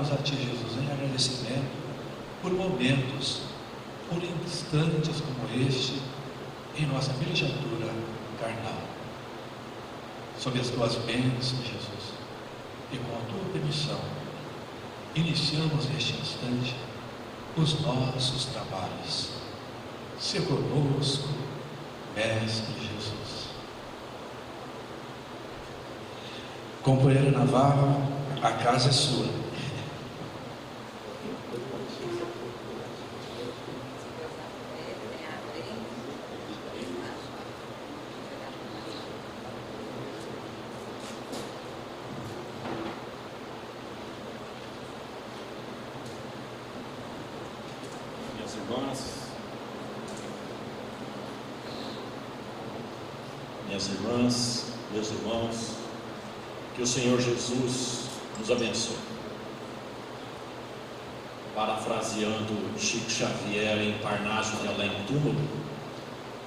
voltarmos a Ti, Jesus, em agradecimento por momentos, por instantes como este, em nossa vilegiatura carnal. Sob as Tuas bênçãos, Jesus, e com a Tua permissão, iniciamos neste instante os nossos trabalhos. Se conosco, Mestre Jesus. Companheiro Navarro, a casa é sua. Minhas irmãs, meus irmãos, que o Senhor Jesus nos abençoe. Parafraseando Chico Xavier em Parnaso de Além Túmulo,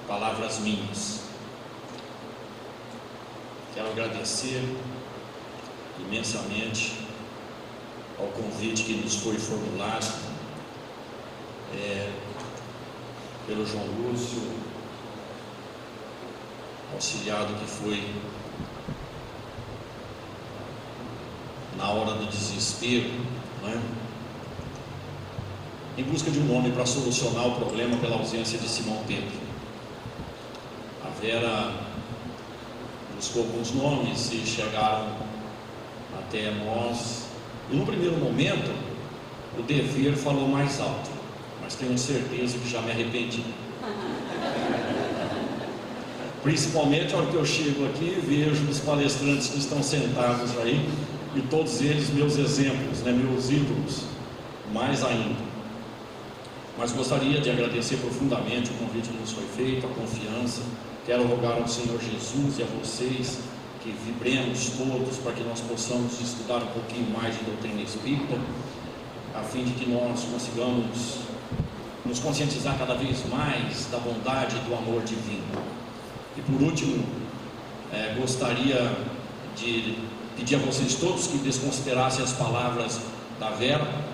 palavras minhas. Quero agradecer imensamente ao convite que nos foi formulado pelo João Lúcio, auxiliado que foi na hora do desespero, né? Em busca de um nome para solucionar o problema pela ausência de Simão Pedro. A Vera buscou alguns nomes e chegaram até nós, e no primeiro momento o dever falou mais alto, mas tenho certeza que já me arrependi. Principalmente a hora que eu chego aqui e vejo os palestrantes que estão sentados aí, e todos eles meus exemplos, né, meus ídolos, mais ainda. Mas gostaria de agradecer profundamente o convite que nos foi feito, a confiança. Quero rogar ao Senhor Jesus e a vocês que vibremos todos para que nós possamos estudar um pouquinho mais de doutrina espírita, a fim de que nós consigamos nos conscientizar cada vez mais da bondade e do amor divino. E por último, gostaria de pedir a vocês todos que desconsiderassem as palavras da Vera,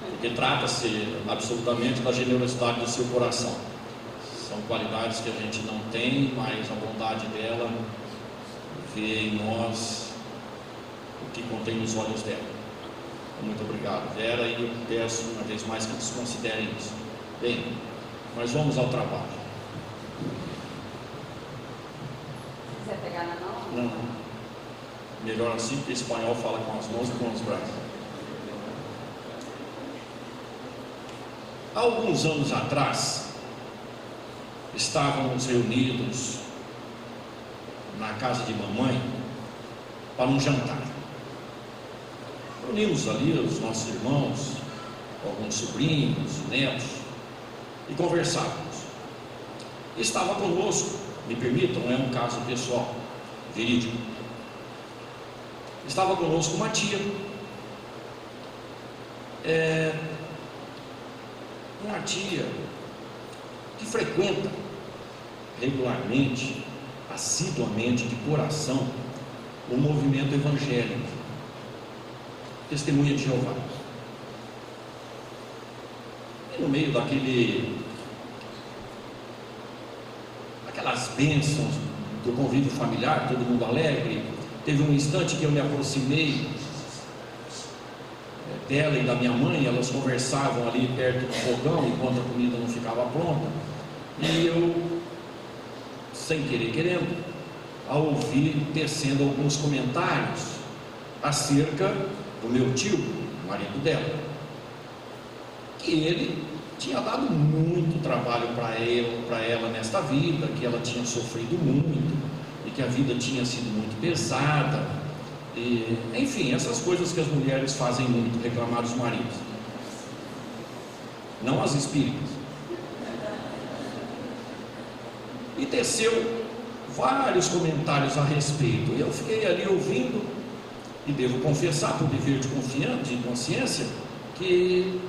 porque trata-se absolutamente da generosidade do seu coração. São qualidades que a gente não tem, mas a bondade dela vê em nós o que contém nos olhos dela. Muito obrigado, Vera, e eu peço uma vez mais que desconsiderem isso. Bem, mas vamos ao trabalho. Quiser pegar na mão? Não, melhor assim, porque espanhol fala com as mãos e com os braços. Há alguns anos atrás, estávamos reunidos na casa de mamãe para um jantar. Reunimos ali os nossos irmãos, alguns sobrinhos, netos, e conversávamos. Estava conosco, me permitam, é um caso pessoal, verídico. Estava conosco uma tia, uma tia que frequenta regularmente, assiduamente, de coração, o movimento evangélico, Testemunha de Jeová. E no meio daquelas bênçãos do convívio familiar, todo mundo alegre, teve um instante que eu me aproximei dela e da minha mãe. Elas conversavam ali perto do fogão enquanto a comida não ficava pronta, e eu, sem querer querendo, ao ouvir tecendo alguns comentários acerca do meu tio, o marido dela, que ele tinha dado muito trabalho para ela nesta vida, que ela tinha sofrido muito e que a vida tinha sido muito pesada, e, enfim, essas coisas que as mulheres fazem muito, reclamar dos maridos, não as espíritas. E teceu vários comentários a respeito, e eu fiquei ali ouvindo. E devo confessar, por dever de consciência, que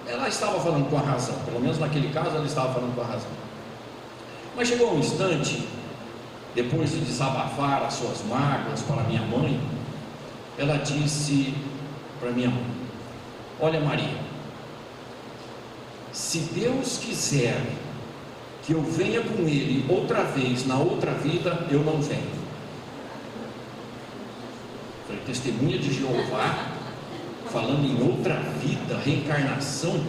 ela estava falando com a razão. Pelo menos naquele caso ela estava falando com a razão. Mas chegou um instante, depois de desabafar as suas mágoas para minha mãe, ela disse para minha mãe: olha, Maria, se Deus quiser que eu venha com Ele outra vez na outra vida, eu não venho. Falei: testemunha de Jeová, falando em outra vida, reencarnação.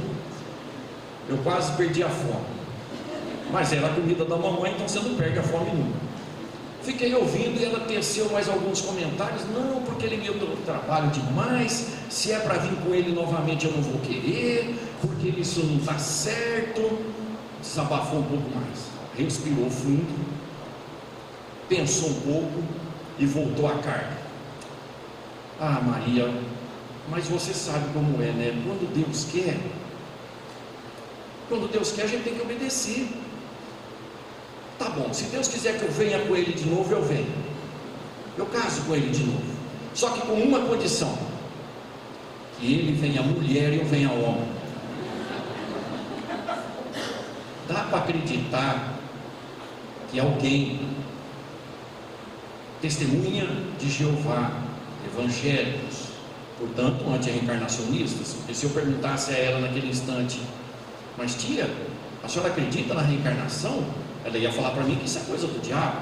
Eu quase perdi a fome, mas era a comida da mamãe, então você não perde a fome nunca. Fiquei ouvindo e ela teceu mais alguns comentários: não, porque ele me deu trabalho demais, se é para vir com ele novamente eu não vou querer, porque isso não está certo. Desabafou um pouco mais, respirou fundo, pensou um pouco e voltou à carga. Ah, Maria, mas você sabe como é, né? Quando Deus quer, a gente tem que obedecer. Tá bom, se Deus quiser que eu venha com ele de novo, eu venho. Eu caso com ele de novo. Só que com uma condição: que ele venha mulher e eu venha homem. Dá para acreditar que alguém, testemunha de Jeová, evangélicos, portanto anti-reencarnacionistas, porque se eu perguntasse a ela naquele instante: mas tia, a senhora acredita na reencarnação? Ela ia falar para mim que isso é coisa do diabo.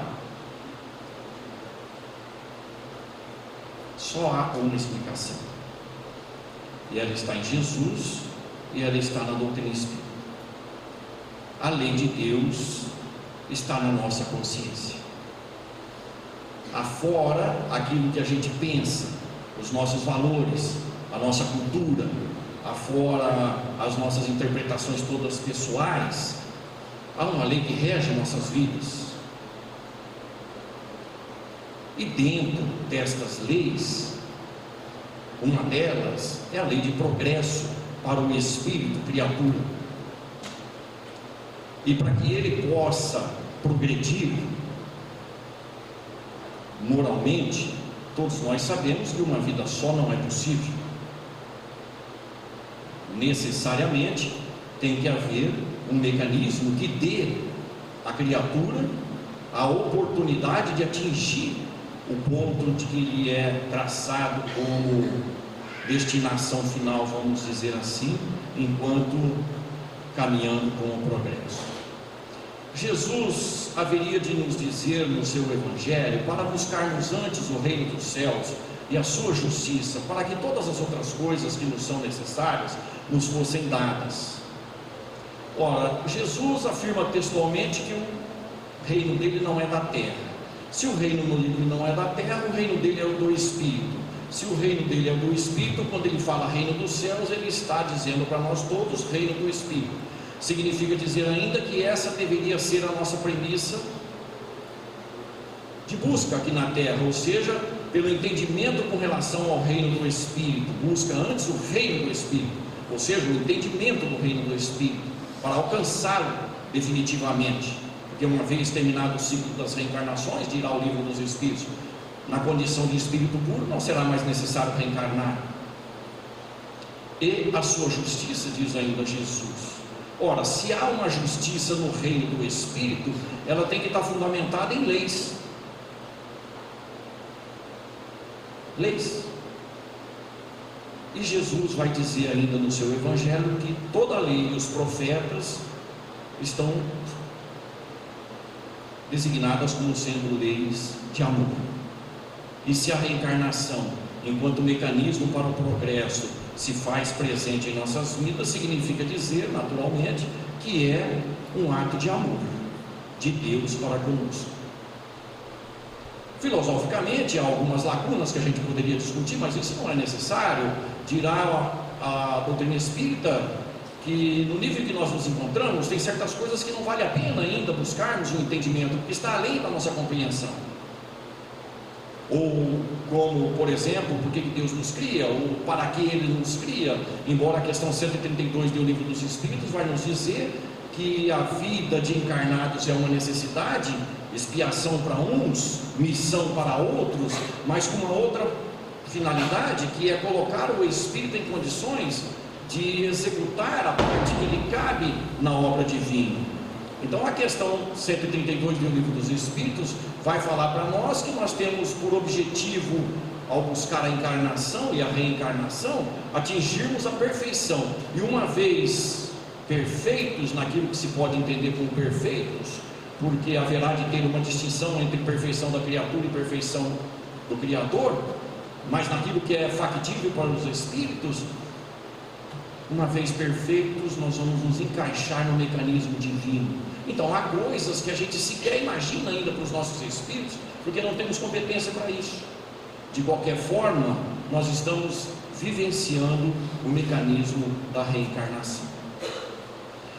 Só há uma explicação, e ela está em Jesus, e ela está na doutrina espírita. A lei de Deus está na nossa consciência. Afora aquilo que a gente pensa, os nossos valores, a nossa cultura, afora as nossas interpretações todas pessoais, há uma lei que rege nossas vidas. E dentro destas leis, uma delas é a lei de progresso para o espírito criatura. E para que ele possa progredir moralmente, todos nós sabemos que uma vida só não é possível. Necessariamente tem que haver um mecanismo que dê à criatura a oportunidade de atingir o ponto de que lhe é traçado como destinação final, vamos dizer assim, enquanto caminhando com o progresso. Jesus haveria de nos dizer no seu Evangelho para buscarmos antes o reino dos céus e a sua justiça, para que todas as outras coisas que nos são necessárias nos fossem dadas. Ora, Jesus afirma textualmente que o reino dele não é da terra. Se o reino dele não é da terra, o reino dele é o do Espírito. Se o reino dele é o do Espírito, quando ele fala reino dos céus, ele está dizendo para nós todos reino do Espírito. Significa dizer ainda que essa deveria ser a nossa premissa de busca aqui na terra, ou seja, pelo entendimento com relação ao reino do Espírito. Busca antes o reino do Espírito, ou seja, o entendimento do reino do Espírito, para alcançá-lo definitivamente. Porque uma vez terminado o ciclo das reencarnações, dirá o livro dos Espíritos, na condição de espírito puro não será mais necessário reencarnar. E a sua justiça, diz ainda Jesus. Ora, se há uma justiça no reino do Espírito, ela tem que estar fundamentada em leis. Leis. E Jesus vai dizer ainda no seu Evangelho que toda a lei e os profetas estão designadas como sendo leis de amor. E se a reencarnação, enquanto mecanismo para o progresso, se faz presente em nossas vidas, significa dizer, naturalmente, que é um ato de amor de Deus para conosco. Filosoficamente, há algumas lacunas que a gente poderia discutir, mas isso não é necessário. Dirá a doutrina espírita que no nível que nós nos encontramos, tem certas coisas que não vale a pena ainda buscarmos um entendimento, porque está além da nossa compreensão. Ou como, por exemplo, por que Deus nos cria, ou para que Ele nos cria, embora a questão 132 do Livro dos Espíritos vai nos dizer que a vida de encarnados é uma necessidade, expiação para uns, missão para outros, mas com uma outra finalidade, que é colocar o Espírito em condições de executar a parte que lhe cabe na obra divina. Então a questão 132 do Livro dos Espíritos vai falar para nós que nós temos por objetivo ao buscar a encarnação e a reencarnação, atingirmos a perfeição. E uma vez perfeitos naquilo que se pode entender como perfeitos, porque haverá de ter uma distinção entre perfeição da criatura e perfeição do Criador, mas naquilo que é factível para os espíritos, uma vez perfeitos, nós vamos nos encaixar no mecanismo divino. Então há coisas que a gente sequer imagina ainda para os nossos espíritos, porque não temos competência para isso. De qualquer forma, nós estamos vivenciando o mecanismo da reencarnação.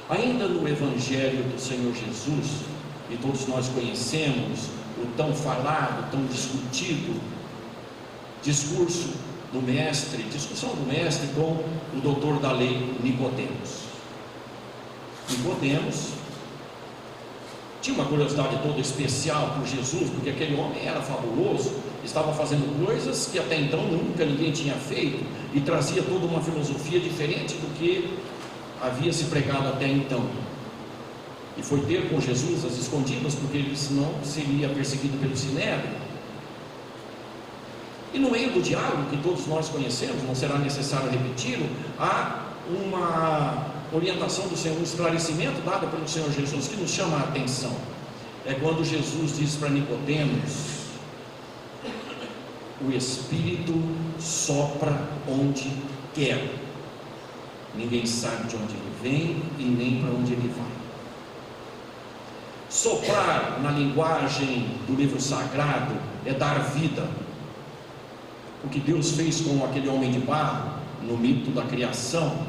Ainda no Evangelho do Senhor Jesus, e todos nós conhecemos o tão falado, tão discutido discurso do mestre, discussão do mestre com o doutor da lei Nicodemos. Nicodemos tinha uma curiosidade toda especial por Jesus, porque aquele homem era fabuloso, estava fazendo coisas que até então nunca ninguém tinha feito, e trazia toda uma filosofia diferente do que havia se pregado até então. E foi ter com Jesus às escondidas, porque ele senão seria perseguido pelo Sinédrio. E no meio do diálogo, que todos nós conhecemos, não será necessário repeti-lo, há uma orientação do Senhor, um esclarecimento dado pelo Senhor Jesus, que nos chama a atenção. É quando Jesus diz para Nicodemos: o Espírito sopra onde quer, ninguém sabe de onde ele vem e nem para onde ele vai. Soprar, na linguagem do livro sagrado, é dar vida. O que Deus fez com aquele homem de barro, no mito da criação,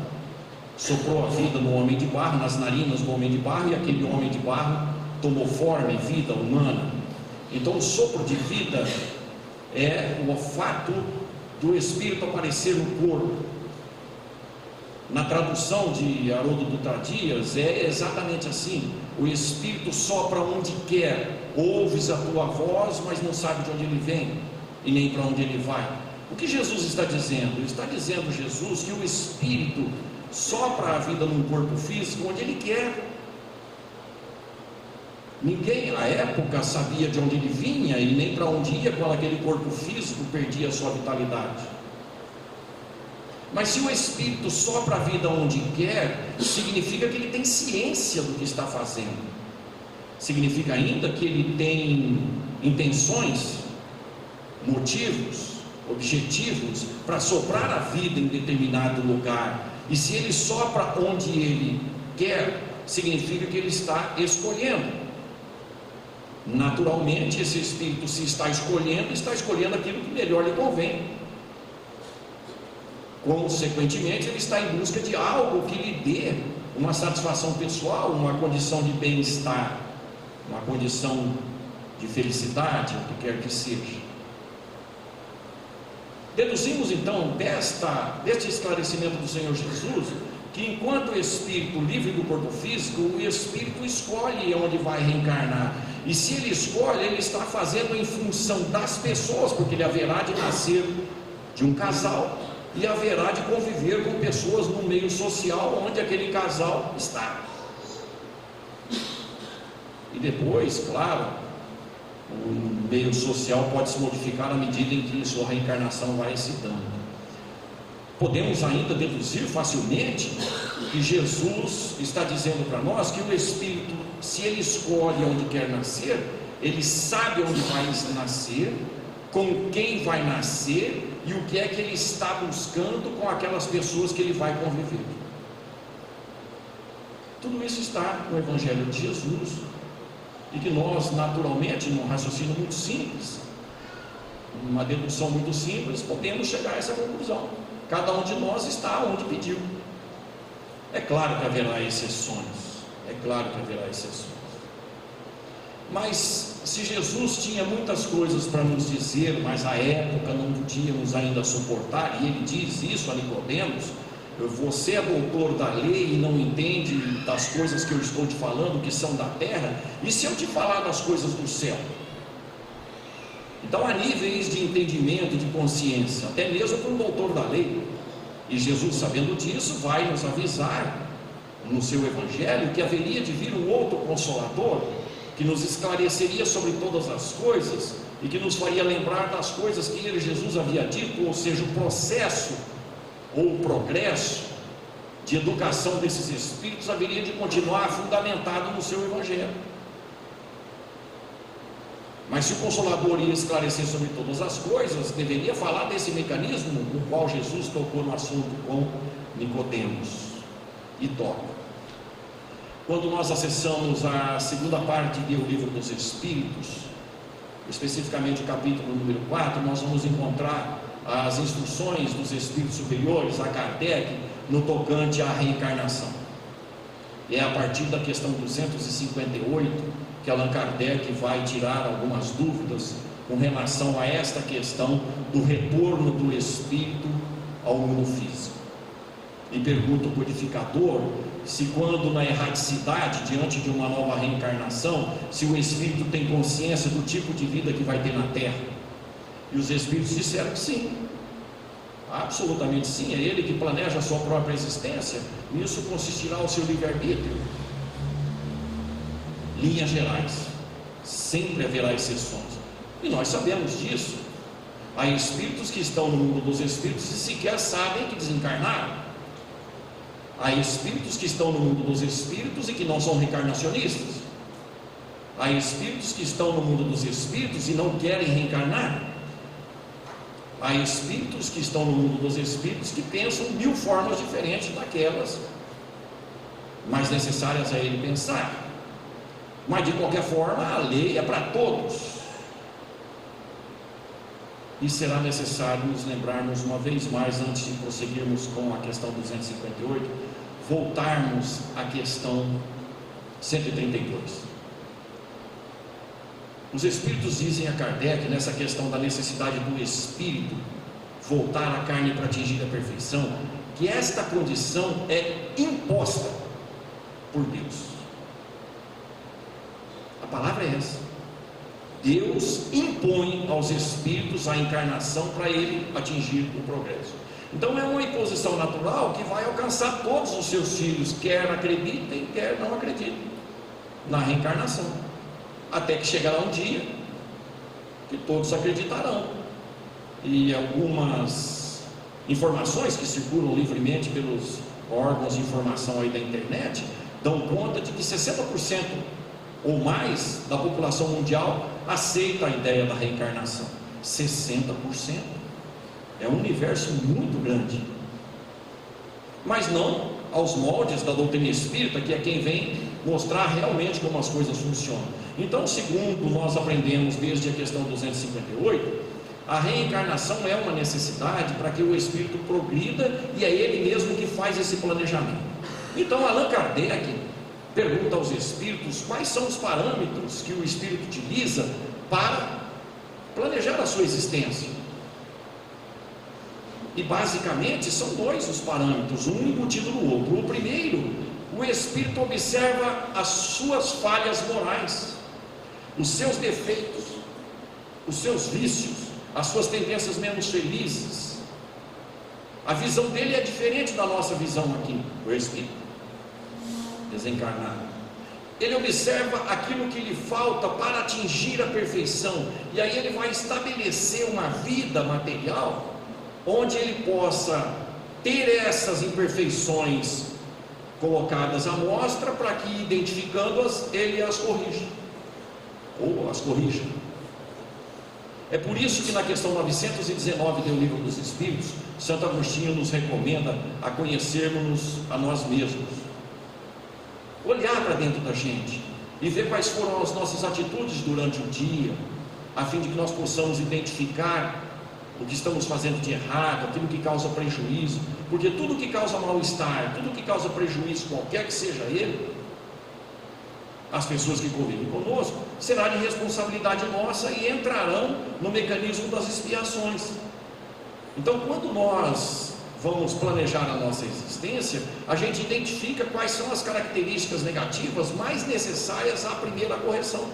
soprou a vida no homem de barro, nas narinas do homem de barro, e aquele homem de barro tomou forma e vida humana. Então o sopro de vida é o fato do Espírito aparecer no corpo. Na tradução de Haroldo Dutra Dias é exatamente assim: o Espírito sopra onde quer, ouves a tua voz, mas não sabe de onde ele vem e nem para onde ele vai. O que Jesus está dizendo? Ele está dizendo, Jesus, que o Espírito sopra a vida num corpo físico onde ele quer. Ninguém à época sabia de onde ele vinha e nem para onde ia quando aquele corpo físico perdia a sua vitalidade. Mas se o Espírito sopra a vida onde quer, significa que ele tem ciência do que está fazendo. Significa ainda que ele tem intenções, motivos, objetivos para soprar a vida em determinado lugar. E se ele sopra onde ele quer, significa que ele está escolhendo. Naturalmente, esse Espírito, se está escolhendo aquilo que melhor lhe convém. Consequentemente, ele está em busca de algo que lhe dê uma satisfação pessoal, uma condição de bem-estar, uma condição de felicidade, o que quer que seja. Deduzimos então deste esclarecimento do Senhor Jesus, que enquanto o espírito livre do corpo físico, o espírito escolhe onde vai reencarnar, e se ele escolhe, ele está fazendo em função das pessoas, porque ele haverá de nascer de um casal e haverá de conviver com pessoas no meio social onde aquele casal está. E depois, claro, o meio social pode se modificar à medida em que sua reencarnação vai se dando. Podemos ainda deduzir facilmente que Jesus está dizendo para nós que o Espírito, se ele escolhe onde quer nascer, ele sabe onde vai nascer, com quem vai nascer e o que é que ele está buscando com aquelas pessoas que ele vai conviver. Tudo isso está no Evangelho de Jesus, e que nós, naturalmente, num raciocínio muito simples, uma dedução muito simples, podemos chegar a essa conclusão. Cada um de nós está onde pediu. É claro que haverá exceções, mas se Jesus tinha muitas coisas para nos dizer, mas à época não podíamos ainda suportar, e ele diz isso a Nicodemos: você é doutor da lei e não entende das coisas que eu estou te falando, que são da terra, e se eu te falar das coisas do céu? Então há níveis de entendimento, de consciência, até mesmo para um doutor da lei, e Jesus, sabendo disso, vai nos avisar no seu Evangelho que haveria de vir um outro Consolador, que nos esclareceria sobre todas as coisas, e que nos faria lembrar das coisas que ele, Jesus, havia dito, ou seja, o processo ou o progresso de educação desses espíritos haveria de continuar fundamentado no seu Evangelho. Mas se o Consolador ia esclarecer sobre todas as coisas, deveria falar desse mecanismo no qual Jesus tocou no assunto com Nicodemos, e toca. Quando nós acessamos a segunda parte do Livro dos Espíritos, especificamente o capítulo número 4, nós vamos encontrar as instruções dos Espíritos Superiores a Kardec no tocante à reencarnação. É a partir da questão 258 que Allan Kardec vai tirar algumas dúvidas com relação a esta questão do retorno do espírito ao mundo físico. E pergunta o codificador se, quando na erraticidade, diante de uma nova reencarnação, se o espírito tem consciência do tipo de vida que vai ter na Terra. E os espíritos disseram que sim, absolutamente sim. É ele que planeja a sua própria existência. Nisso consistirá o seu livre-arbítrio. Linhas gerais, sempre haverá exceções, e nós sabemos disso. Há espíritos que estão no mundo dos espíritos e sequer sabem que desencarnaram. Há espíritos que estão no mundo dos espíritos e que não são reencarnacionistas. Há espíritos que estão no mundo dos espíritos e não querem reencarnar. Há espíritos que estão no mundo dos espíritos que pensam 1000 formas diferentes daquelas mais necessárias a ele pensar. Mas de qualquer forma, a lei é para todos. E será necessário nos lembrarmos uma vez mais, antes de prosseguirmos com a questão 258, voltarmos à questão 132. Os Espíritos dizem a Kardec, nessa questão da necessidade do Espírito voltar à carne para atingir a perfeição, que esta condição é imposta por Deus. A palavra é essa. Deus impõe aos espíritos a encarnação para ele atingir o progresso. Então é uma imposição natural que vai alcançar todos os seus filhos, quer acreditem, quer não acreditem, na reencarnação, até que chegará um dia que todos acreditarão. E algumas informações que circulam livremente pelos órgãos de informação aí da internet dão conta de que 60% ou mais da população mundial aceita a ideia da reencarnação. 60%. É um universo muito grande, mas não aos moldes da doutrina espírita, que é quem vem mostrar realmente como as coisas funcionam. Então, segundo nós aprendemos desde a questão 258, a reencarnação é uma necessidade para que o espírito progrida, e é ele mesmo que faz esse planejamento. Então Allan Kardec pergunta aos espíritos quais são os parâmetros que o espírito utiliza para planejar a sua existência. E basicamente são 2 os parâmetros, um embutido no outro. O primeiro, o espírito observa as suas falhas morais, os seus defeitos, os seus vícios, as suas tendências menos felizes. A visão dele é diferente da nossa visão aqui, o espírito desencarnado. Ele observa aquilo que lhe falta para atingir a perfeição, e aí ele vai estabelecer uma vida material onde ele possa ter essas imperfeições colocadas à mostra, para que, identificando-as, ele as corrija, ou as corrija. É por isso que na questão 919 do Livro dos Espíritos, Santo Agostinho nos recomenda a conhecermos a nós mesmos, olhar para dentro da gente e ver quais foram as nossas atitudes durante o dia, a fim de que nós possamos identificar o que estamos fazendo de errado, aquilo que causa prejuízo, porque tudo que causa mal-estar, tudo que causa prejuízo, qualquer que seja ele, as pessoas que convivem conosco, será de responsabilidade nossa e entrarão no mecanismo das expiações. Então, quando nós vamos planejar a nossa existência, a gente identifica quais são as características negativas mais necessárias à primeira correção,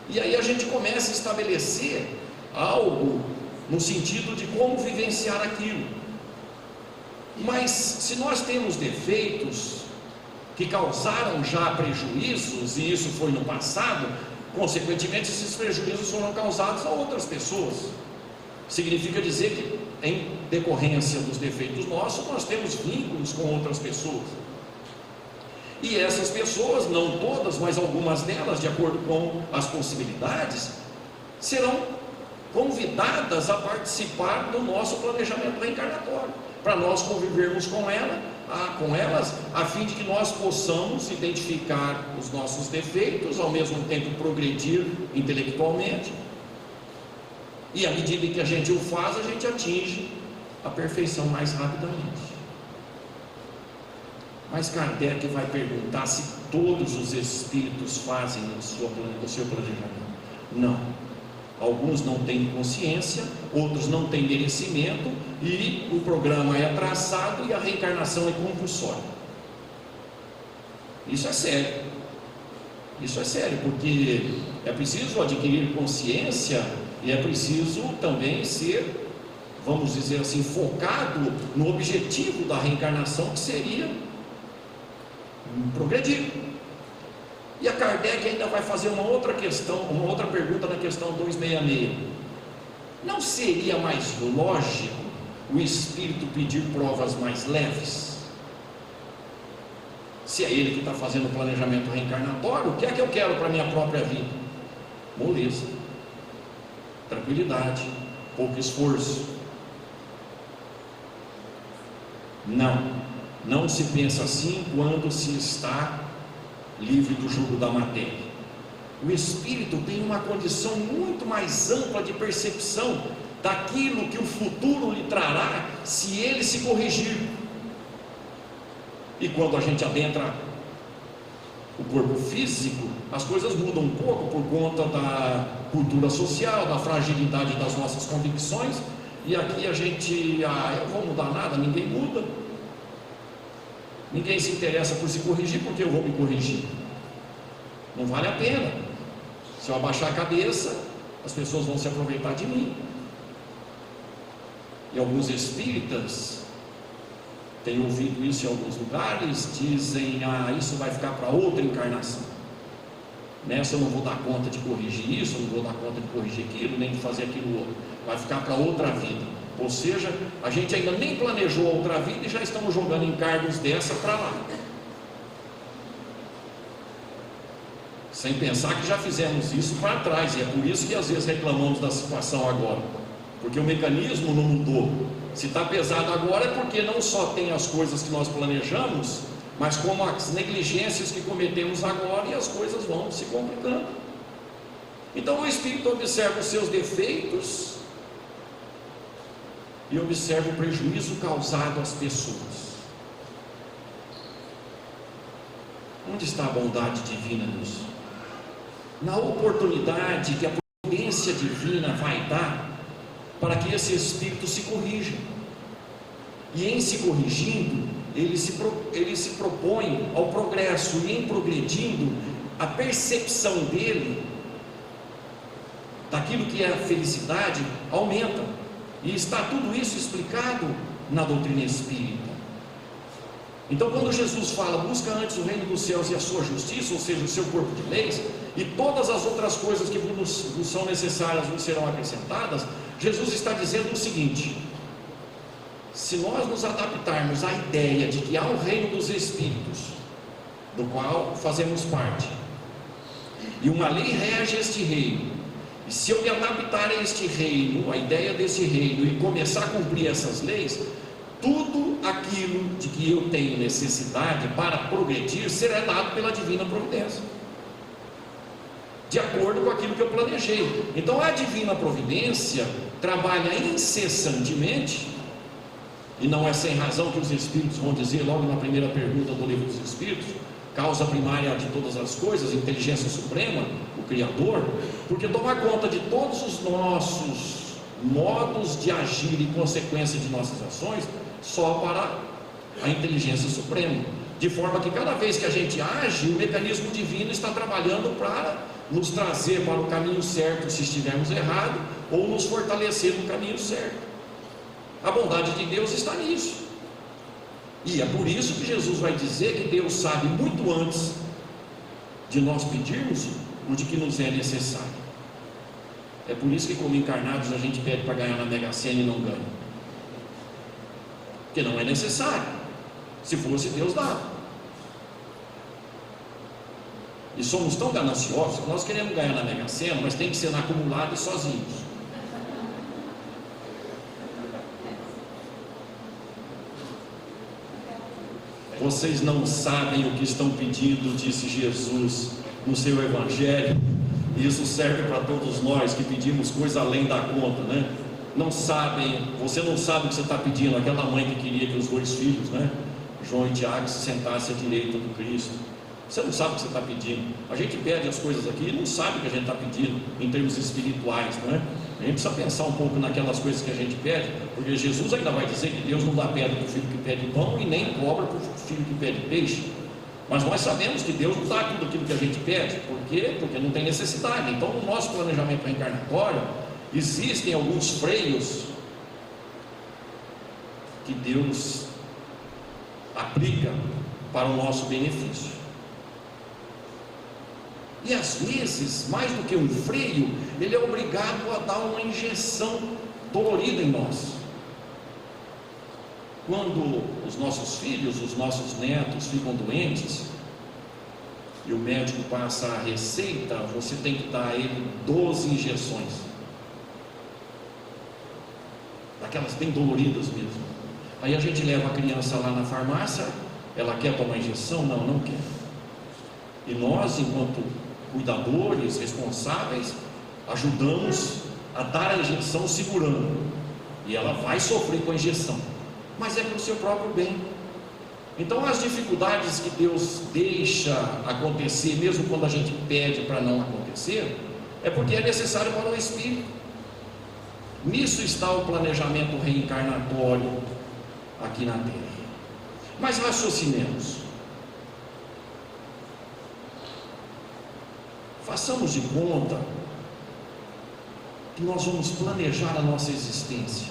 e aí a gente começa a estabelecer algo no sentido de como vivenciar aquilo. Mas se nós temos defeitos que causaram já prejuízos, e isso foi no passado, Consequentemente, esses prejuízos foram causados a outras pessoas. Significa dizer que, em decorrência dos defeitos nossos, nós temos vínculos com outras pessoas. E essas pessoas, não todas, mas algumas delas, de acordo com as possibilidades, serão convidadas a participar do nosso planejamento reencarnatório, para nós convivermos com elas, a fim de que nós possamos identificar os nossos defeitos, ao mesmo tempo progredir intelectualmente, e à medida que a gente o faz, a gente atinge a perfeição mais rapidamente. Mas Kardec vai perguntar se todos os espíritos fazem o seu planejamento. Não. Alguns não têm consciência, outros não têm merecimento, e o programa é traçado e a reencarnação é compulsória. Isso é sério. Isso é sério, porque é preciso adquirir consciência e é preciso também ser, vamos dizer assim, focado no objetivo da reencarnação, que seria progredir. E a Kardec ainda vai fazer uma outra questão, uma outra pergunta na questão 266. Não seria mais lógico o espírito pedir provas mais leves? Se é ele que está fazendo o planejamento reencarnatório, o que é que eu quero para a minha própria vida? Moleza, tranquilidade, pouco esforço. Não se pensa assim quando se está livre do jugo da matéria. O espírito tem uma condição muito mais ampla de percepção daquilo que o futuro lhe trará, se ele se corrigir. E quando a gente adentra o corpo físico, as coisas mudam um pouco por conta da cultura social, da fragilidade das nossas convicções. E aqui a gente, eu vou mudar nada, ninguém muda. Ninguém se interessa por se corrigir, porque eu vou me corrigir. Não vale a pena. Se eu abaixar a cabeça, as pessoas vão se aproveitar de mim. E alguns espíritas têm ouvido isso em alguns lugares, dizem: isso vai ficar para outra encarnação. Nessa eu não vou dar conta de corrigir isso, eu não vou dar conta de corrigir aquilo, nem de fazer aquilo outro. Vai ficar para outra vida. Ou seja, a gente ainda nem planejou a outra vida e já estamos jogando encargos dessa para lá, sem pensar que já fizemos isso para trás. E é por isso que às vezes reclamamos da situação agora, porque o mecanismo não mudou. Se está pesado agora é porque não só tem as coisas que nós planejamos, mas como as negligências que cometemos agora, e as coisas vão se complicando. Então o espírito observa os seus defeitos e observa o prejuízo causado às pessoas. Onde está a bondade divina nisso? Na oportunidade que a providência divina vai dar para que esse espírito se corrija. E em se corrigindo, ele se propõe ao progresso, e em progredindo, a percepção dele daquilo que é a felicidade aumenta. E está tudo isso explicado na doutrina espírita. Então, quando Jesus fala: busca antes o reino dos céus e a sua justiça, ou seja, o seu corpo de leis, e todas as outras coisas que vos são necessárias vos serão acrescentadas, Jesus está dizendo o seguinte: se nós nos adaptarmos à ideia de que há um reino dos espíritos, do qual fazemos parte, e uma lei rege este reino, e se eu me adaptar a este reino, a ideia desse reino, e começar a cumprir essas leis, tudo aquilo de que eu tenho necessidade para progredir será dado pela divina providência, de acordo com aquilo que eu planejei. Então a divina providência trabalha incessantemente, e não é sem razão que os espíritos vão dizer logo na primeira pergunta do livro dos Espíritos: causa primária de todas as coisas, inteligência suprema, o Criador, porque toma conta de todos os nossos modos de agir e consequência de nossas ações só para a inteligência suprema, de forma que cada vez que a gente age, o mecanismo divino está trabalhando para nos trazer para o caminho certo se estivermos errados, ou nos fortalecer no caminho certo. A bondade de Deus está nisso. E é por isso que Jesus vai dizer que Deus sabe muito antes de nós pedirmos o de que nos é necessário. É por isso que, como encarnados, a gente pede para ganhar na Mega Sena e não ganha, porque não é necessário. Se fosse, Deus dá. E somos tão gananciosos que nós queremos ganhar na Mega Sena, mas tem que ser na acumulada e sozinhos. Vocês não sabem o que estão pedindo, disse Jesus no seu Evangelho. E isso serve para todos nós que pedimos coisa além da conta, né? Não sabem, você não sabe o que você está pedindo. Aquela mãe que queria que os 2 filhos, né, João e Tiago, se sentassem à direita do Cristo. Você não sabe o que você está pedindo. A gente pede as coisas aqui e não sabe o que a gente está pedindo em termos espirituais, não é? A gente precisa pensar um pouco naquelas coisas que a gente pede, porque Jesus ainda vai dizer que Deus não dá pedra para o filho que pede pão e nem cobra para o filho que pede peixe. Mas nós sabemos que Deus não dá tudo aquilo que a gente pede. Por quê? Porque não tem necessidade. Então, no nosso planejamento reencarnatório, existem alguns freios que Deus aplica para o nosso benefício. E às vezes, mais do que um freio, ele é obrigado a dar uma injeção dolorida em nós. Quando os nossos filhos, os nossos netos ficam doentes e o médico passa a receita, você tem que dar a ele 12 injeções, daquelas bem doloridas mesmo. Aí a gente leva a criança lá na farmácia, ela quer tomar injeção? Não, não quer. E nós, enquanto cuidadores, responsáveis, ajudamos a dar a injeção segurando, e ela vai sofrer com a injeção, mas é para o seu próprio bem. Então as dificuldades que Deus deixa acontecer, mesmo quando a gente pede para não acontecer, é porque é necessário para o espírito. Nisso está o planejamento reencarnatório aqui na Terra. Mas raciocinemos. Façamos de conta que nós vamos planejar a nossa existência.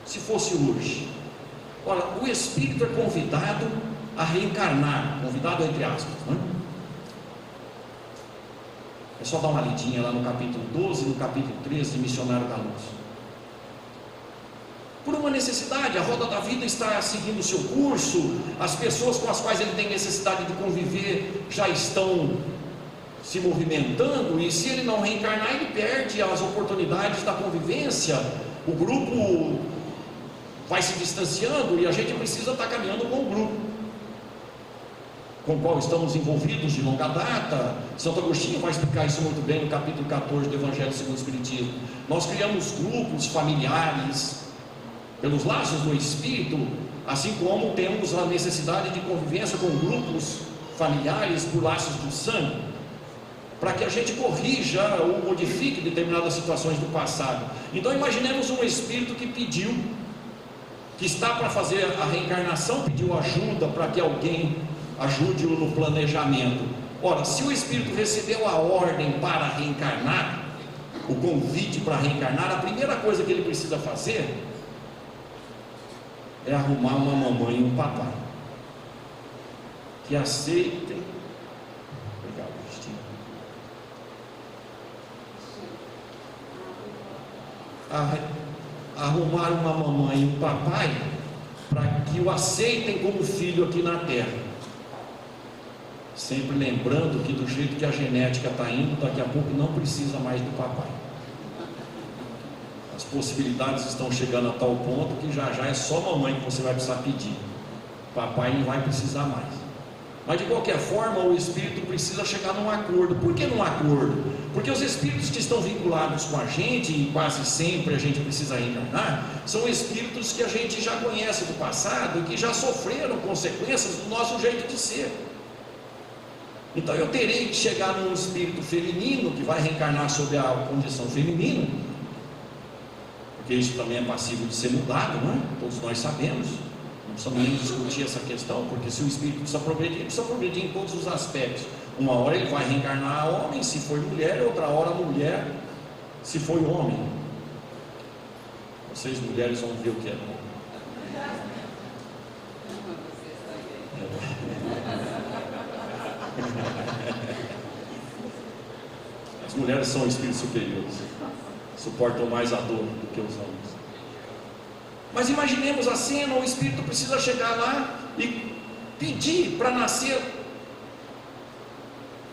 Se fosse hoje, olha, o espírito é convidado a reencarnar, convidado entre aspas, né? É só dar uma lidinha lá no capítulo 12 e no capítulo 13 de Missionário da Luz. Por uma necessidade, a roda da vida está seguindo o seu curso, as pessoas com as quais ele tem necessidade de conviver já estão se movimentando, e se ele não reencarnar, ele perde as oportunidades da convivência, o grupo vai se distanciando e a gente precisa estar caminhando com o grupo com o qual estamos envolvidos de longa data. Santo Agostinho vai explicar isso muito bem no capítulo 14 do Evangelho segundo o Espiritismo. Nós criamos grupos familiares pelos laços do Espírito, assim como temos a necessidade de convivência com grupos familiares por laços do sangue, para que a gente corrija ou modifique determinadas situações do passado. Então imaginemos um espírito que pediu, que está para fazer a reencarnação, pediu ajuda para que alguém ajude-o no planejamento. Ora, se o espírito recebeu a ordem para reencarnar, o convite para reencarnar, a primeira coisa que ele precisa fazer é arrumar uma mamãe e um papai que aceitem. Obrigado, Cristina. Arrumar uma mamãe e um papai para que o aceitem como filho aqui na Terra. Sempre lembrando que do jeito que a genética está indo, daqui a pouco não precisa mais do papai. As possibilidades estão chegando a tal ponto que já é só mamãe que você vai precisar pedir. Papai não vai precisar mais. Mas de qualquer forma, o espírito precisa chegar num acordo. Por que num acordo? Porque os espíritos que estão vinculados com a gente, e quase sempre a gente precisa reencarnar, são espíritos que a gente já conhece do passado e que já sofreram consequências do nosso jeito de ser. Então eu terei que chegar num espírito feminino que vai reencarnar sob a condição feminina, porque isso também é passível de ser mudado, não é? Todos nós sabemos. Não precisamos nem discutir essa questão, porque se o espírito precisa progredir em todos os aspectos. Uma hora ele vai reencarnar homem se for mulher, outra hora mulher se for homem. Vocês mulheres vão ver o que é bom. As mulheres são espíritos superiores, suportam mais a dor do que os homens. Mas imaginemos a cena: o espírito precisa chegar lá e pedir para nascer.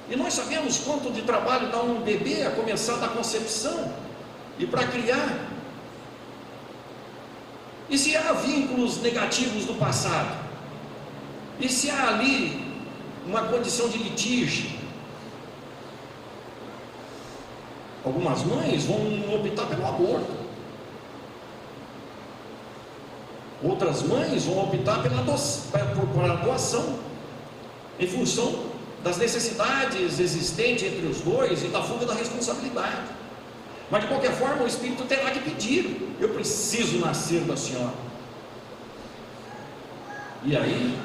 E nós sabemos quanto de trabalho dá um bebê a começar da concepção e para criar. E se há vínculos negativos do passado, e se há ali uma condição de litígio, algumas mães vão optar pelo aborto, outras mães vão optar pela doação, em função das necessidades existentes entre os dois e da fuga da responsabilidade. Mas de qualquer forma, o espírito terá que pedir: eu preciso nascer da senhora. E aí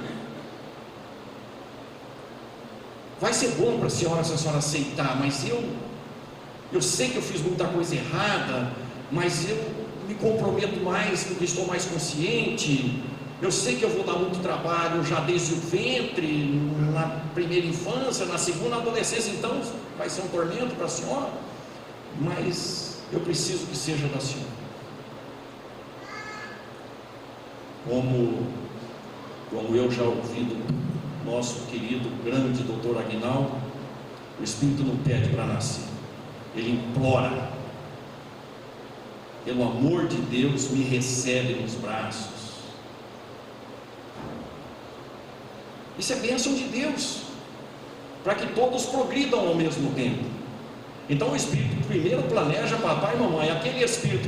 vai ser bom para a senhora se a senhora aceitar, mas eu sei que eu fiz muita coisa errada, mas eu me comprometo mais porque estou mais consciente. Eu sei que eu vou dar muito trabalho já desde o ventre, na primeira infância, na segunda adolescência, então vai ser um tormento para a senhora, mas eu preciso que seja da senhora. Como eu já ouvi do nosso querido, grande doutor Aguinaldo, o espírito não pede para nascer, ele implora: pelo amor de Deus, me recebe nos braços. Isso é bênção de Deus, para que todos progridam ao mesmo tempo. Então o espírito primeiro planeja papai e mamãe. Aquele espírito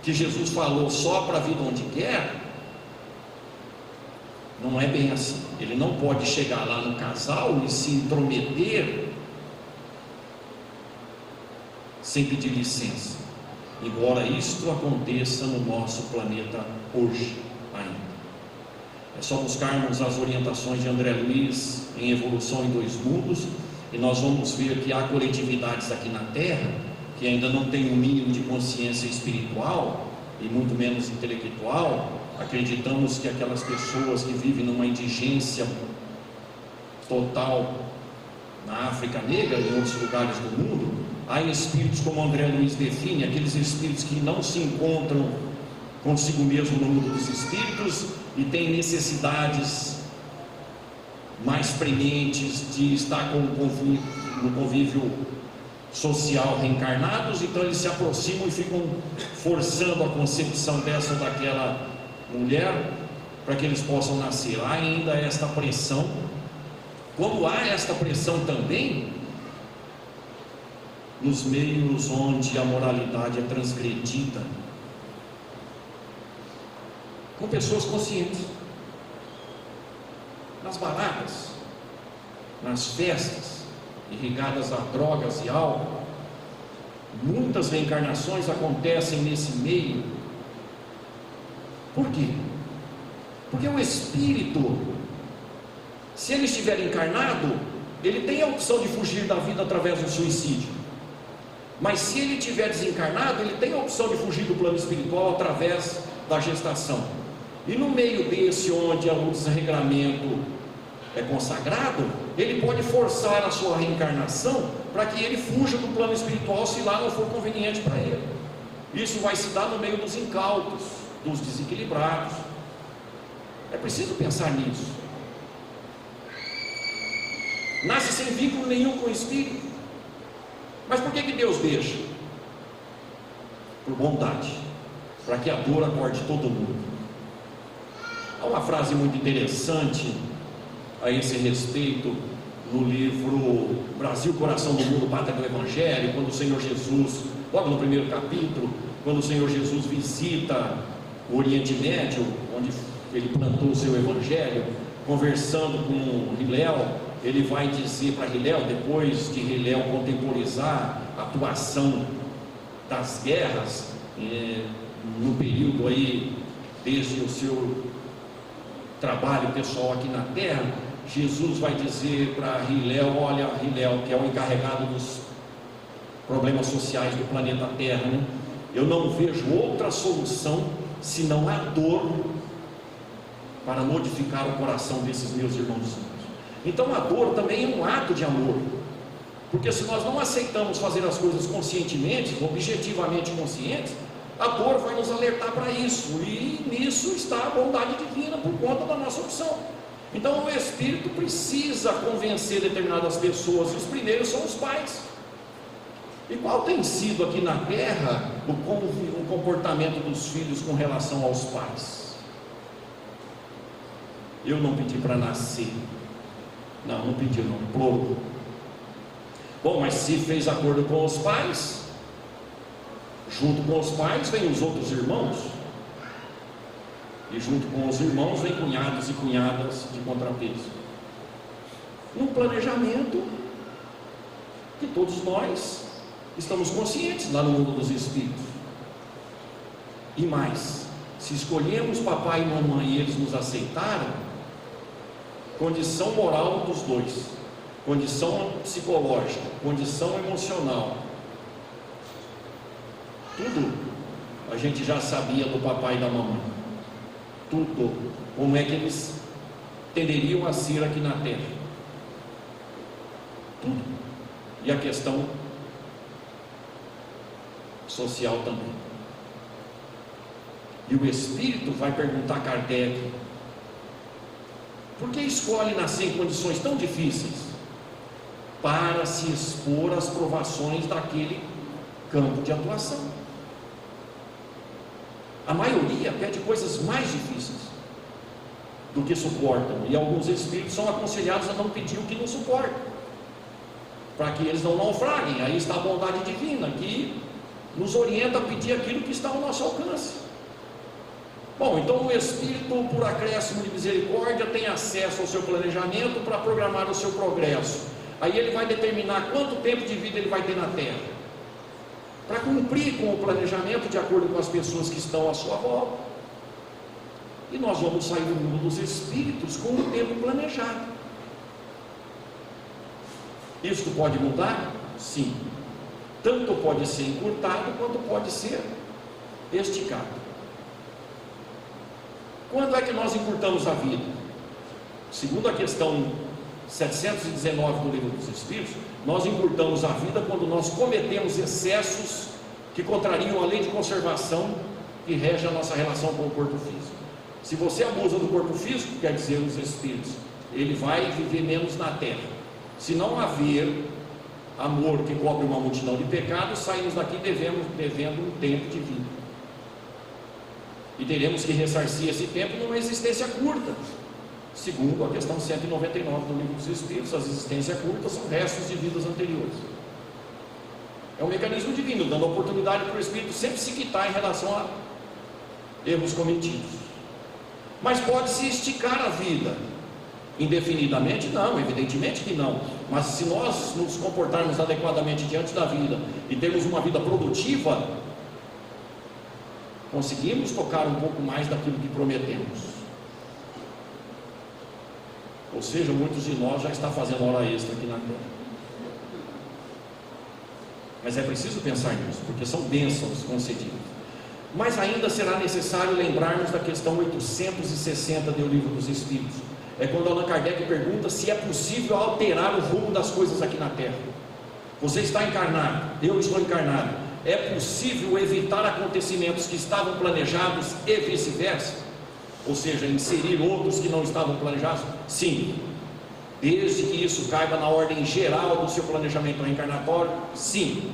que Jesus falou só para a vida onde quer, não é bem assim. Ele não pode chegar lá no casal e se intrometer sem pedir licença, embora isto aconteça no nosso planeta hoje ainda. É só buscarmos as orientações de André Luiz em Evolução em Dois Mundos, e nós vamos ver que há coletividades aqui na Terra que ainda não têm um mínimo de consciência espiritual e muito menos intelectual. Acreditamos que aquelas pessoas que vivem numa indigência total na África Negra e em outros lugares do mundo, há espíritos, como André Luiz define, aqueles espíritos que não se encontram consigo mesmo no mundo dos espíritos e têm necessidades mais prementes de estar no convívio social reencarnados. Então eles se aproximam e ficam forçando a concepção dessa ou daquela mulher para que eles possam nascer. Há ainda esta pressão, como há esta pressão também nos meios onde a moralidade é transgredida, com pessoas conscientes, nas baratas, nas festas irrigadas a drogas e álcool. Muitas reencarnações acontecem nesse meio. Por quê? Porque o espírito, se ele estiver encarnado, ele tem a opção de fugir da vida através do suicídio. Mas se ele estiver desencarnado, ele tem a opção de fugir do plano espiritual através da gestação. E no meio desse, onde o desregramento é consagrado, ele pode forçar a sua reencarnação para que ele fuja do plano espiritual, se lá não for conveniente para ele. Isso vai se dar no meio dos incautos, dos desequilibrados. É preciso pensar nisso. Nasce sem vínculo nenhum com o espírito. Mas por que Deus deixa? Por bondade, para que a dor acorde todo mundo. Há uma frase muito interessante a esse respeito no livro Brasil, Coração do Mundo, Pátria do Evangelho, quando o Senhor Jesus, logo no primeiro capítulo, quando o Senhor Jesus visita o Oriente Médio, onde ele plantou o seu Evangelho, conversando com Hilel, ele vai dizer para Hilel, depois de Hilel contemporizar a atuação das guerras no período aí, desde o seu trabalho pessoal aqui na terra, Jesus vai dizer para Hilel: olha, Hilel, que é o encarregado dos problemas sociais do planeta Terra, né? Eu não vejo outra solução senão a dor para modificar o coração desses meus irmãos. Então a dor também é um ato de amor. Porque se nós não aceitamos fazer as coisas conscientemente, objetivamente conscientes, a dor vai nos alertar para isso, e nisso está a bondade divina por conta da nossa opção. Então o Espírito precisa convencer determinadas pessoas, e os primeiros são os pais. E qual tem sido aqui na terra o comportamento dos filhos com relação aos pais? Eu não pedi para nascer. Não pedi, não, implorou. Bom, mas se fez acordo com os pais, junto com os pais vem os outros irmãos, e junto com os irmãos vem cunhados e cunhadas de contrapeso. Um planejamento que todos nós estamos conscientes lá no mundo dos espíritos. E mais, se escolhemos papai e mamãe e eles nos aceitaram, condição moral dos dois, condição psicológica, condição emocional, tudo a gente já sabia do papai e da mamãe. Tudo, como é que eles tenderiam a ser aqui na terra, tudo. E a questão social também. E o Espírito vai perguntar a Kardec: por que escolhe nascer em condições tão difíceis? Para se expor às provações daquele campo de atuação. A maioria pede coisas mais difíceis do que suportam, e alguns espíritos são aconselhados a não pedir o que não suportam, para que eles não naufraguem. Aí está a bondade divina, que nos orienta a pedir aquilo que está ao nosso alcance. Bom, então o Espírito, por acréscimo de misericórdia, tem acesso ao seu planejamento para programar o seu progresso. Aí ele vai determinar quanto tempo de vida ele vai ter na Terra, para cumprir com o planejamento de acordo com as pessoas que estão à sua volta. E nós vamos sair do mundo dos espíritos com o tempo planejado. Isto pode mudar? Sim. Tanto pode ser encurtado quanto pode ser esticado. Quando é que nós encurtamos a vida? Segundo a questão 719 do Livro dos Espíritos, nós encurtamos a vida quando nós cometemos excessos que contrariam a lei de conservação que rege a nossa relação com o corpo físico. Se você abusa do corpo físico, quer dizer, os espíritos, ele vai viver menos na terra. Se não haver amor que cobre uma multidão de pecados, saímos daqui devendo um tempo de vida, e teremos que ressarcir esse tempo numa existência curta. Segundo a questão 199 do Livro dos Espíritos, as existências curtas são restos de vidas anteriores. É um mecanismo divino, dando oportunidade para o Espírito sempre se quitar em relação a erros cometidos. Mas pode-se esticar a vida indefinidamente? Não, evidentemente que não. Mas se nós nos comportarmos adequadamente diante da vida e termos uma vida produtiva, conseguimos tocar um pouco mais daquilo que prometemos. Ou seja, muitos de nós já estão fazendo hora extra aqui na terra. Mas é preciso pensar nisso, porque são bênçãos concedidas. Mas ainda será necessário lembrarmos da questão 860 do Livro dos Espíritos. É quando Allan Kardec pergunta se é possível alterar o rumo das coisas aqui na terra. Você está encarnado, eu estou encarnado. É possível evitar acontecimentos que estavam planejados e vice-versa? Ou seja, inserir outros que não estavam planejados? Sim. Desde que isso caiba na ordem geral do seu planejamento reencarnatório? Sim.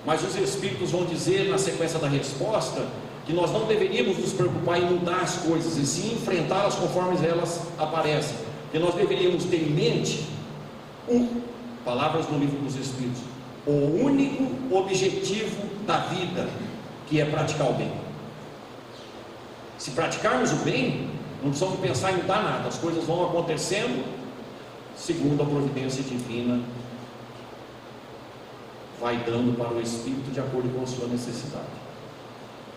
Mas os espíritos vão dizer na sequência da resposta que nós não deveríamos nos preocupar em mudar as coisas, e sim enfrentá-las conforme elas aparecem. Que nós deveríamos ter em mente palavras do Livro dos Espíritos, o único objetivo da vida, que é praticar o bem. Se praticarmos o bem, não precisamos pensar em mudar nada, as coisas vão acontecendo segundo a providência divina, vai dando para o Espírito de acordo com a sua necessidade.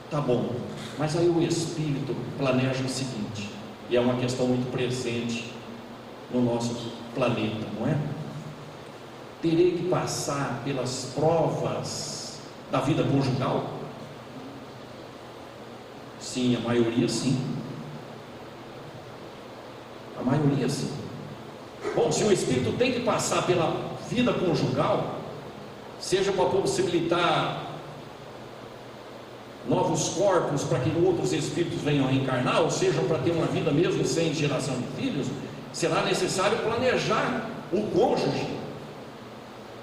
Tá bom, mas aí o Espírito planeja o seguinte, e é uma questão muito presente no nosso planeta, não é? Terei que passar pelas provas da vida conjugal? Sim, a maioria sim. A maioria sim. Bom, se o Espírito tem que passar pela vida conjugal, seja para possibilitar novos corpos para que outros espíritos venham a reencarnar, ou seja, para ter uma vida mesmo sem geração de filhos, será necessário planejar o cônjuge.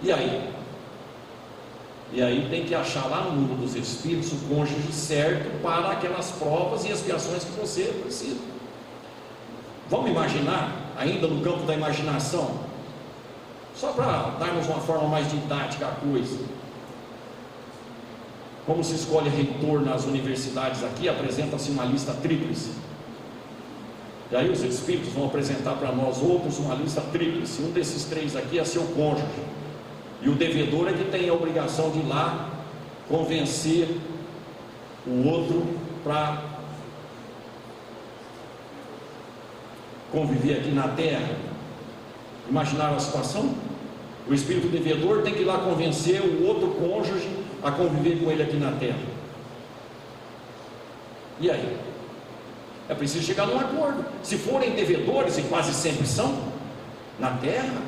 E aí? E aí tem que achar lá no mundo dos espíritos o cônjuge certo para aquelas provas e expiações que você precisa. Vamos imaginar, ainda no campo da imaginação, só para darmos uma forma mais didática à coisa. Como se escolhe reitor nas universidades aqui, apresenta-se uma lista tríplice. E aí os espíritos vão apresentar para nós outros uma lista tríplice. Um desses três aqui é seu cônjuge. E o devedor é que tem a obrigação de ir lá convencer o outro para conviver aqui na terra. Imaginaram a situação? O espírito devedor tem que ir lá convencer o outro cônjuge a conviver com ele aqui na terra. E aí? É preciso chegar num acordo. Se forem devedores, e quase sempre são, na terra,